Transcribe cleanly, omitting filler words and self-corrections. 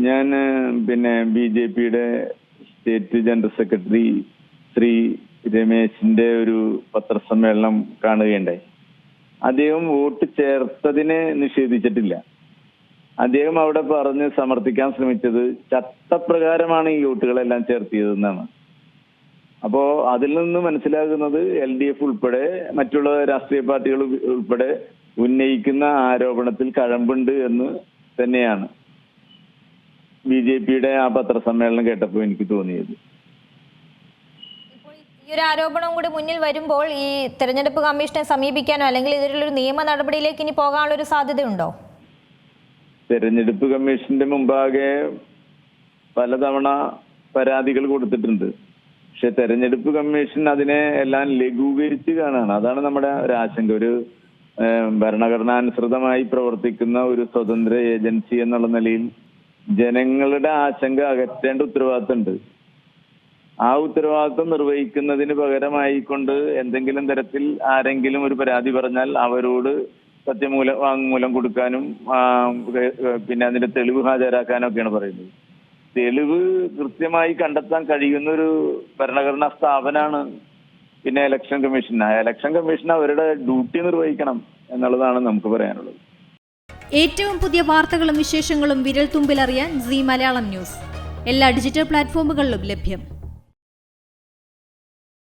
ഞാൻ BJPയുടെ state general secretary Shri രമേശിന്റെ ഒരു പത്രസമ്മേളനം കാണുകയുണ്ടായി. അദ്ദേഹം വോട്ട് ചേർത്തതിനെ നിഷേധിച്ചിട്ടില്ല. അദ്ദേഹം അവിടെ പറഞ്ഞ് സമർത്ഥിക്കാൻ ശ്രമിച്ചത് ചട്ടപ്രകാരമാണ് ഈ വോട്ടുകളെല്ലാം ചേർത്തിയതെന്നാണ്. അപ്പോ അതിൽ നിന്ന് മനസ്സിലാകുന്നത് LDF ഉൾപ്പെടെ മറ്റുള്ള രാഷ്ട്രീയ പാർട്ടികൾ ഉൾപ്പെടെ ഉന്നയിക്കുന്ന ആരോപണത്തിൽ കഴമ്പുണ്ട് എന്ന് തന്നെയാണ് BJPയുടെ ആ പത്രസമ്മേളനം കേട്ടപ്പോൾ എനിക്ക് തോന്നിയത്. ഈ ഒരു ആരോപണം കൂടി മുന്നിൽ വരുമ്പോൾ ഈ തെരഞ്ഞെടുപ്പ് കമ്മീഷനെ സമീപിക്കാനോ അല്ലെങ്കിൽ ഇതിലൊരു നിയമ നടപടിയിലേക്ക് ഇനി പോകാനുള്ള ഒരു സാധ്യതയുണ്ടോ? തെരഞ്ഞെടുപ്പ് കമ്മീഷന്റെ മുമ്പാകെ പലതവണ പരാതികൾ കൊടുത്തിട്ടുണ്ട്. പക്ഷെ തെരഞ്ഞെടുപ്പ് കമ്മീഷൻ അതിനെ എല്ലാം ലഘൂകരിച്ച് കാണാണ്. അതാണ് നമ്മുടെ ഒരു ആശങ്ക. ഒരു ഭരണഘടനാനുസൃതമായി പ്രവർത്തിക്കുന്ന ഒരു സ്വതന്ത്ര ഏജൻസി എന്നുള്ള നിലയിൽ ജനങ്ങളുടെ ആശങ്ക അകറ്റേണ്ട ഉത്തരവാദിത്തമുണ്ട്. ആ ഉത്തരവാദിത്വം നിർവഹിക്കുന്നതിന് പകരമായിക്കൊണ്ട് എന്തെങ്കിലും തരത്തിൽ ആരെങ്കിലും ഒരു പരാതി പറഞ്ഞാൽ അവരോട് വാങ്മൂലം കൊടുക്കാനും അതിന്റെ തെളിവ് ഹാജരാക്കാനും ഒക്കെയാണ് പറയുന്നത്. തെളിവ് കൃത്യമായി കണ്ടെത്താൻ കഴിയുന്ന ഒരു ഭരണഘടനാ സ്ഥാപനമാണ് ഇലക്ഷൻ കമ്മീഷൻ. ഇലക്ഷൻ കമ്മീഷൻ അവരുടെ ഡ്യൂട്ടി നിർവഹിക്കണം എന്നുള്ളതാണ് നമുക്ക് പറയാനുള്ളത്. ഏറ്റവും പുതിയ വാർത്തകളും വിശേഷങ്ങളും വിരൽ തുമ്പിലറിയാൻ Zee മലയാളം ന്യൂസ് എല്ലാ ഡിജിറ്റൽ പ്ലാറ്റ്ഫോമുകളിലും ലഭ്യം.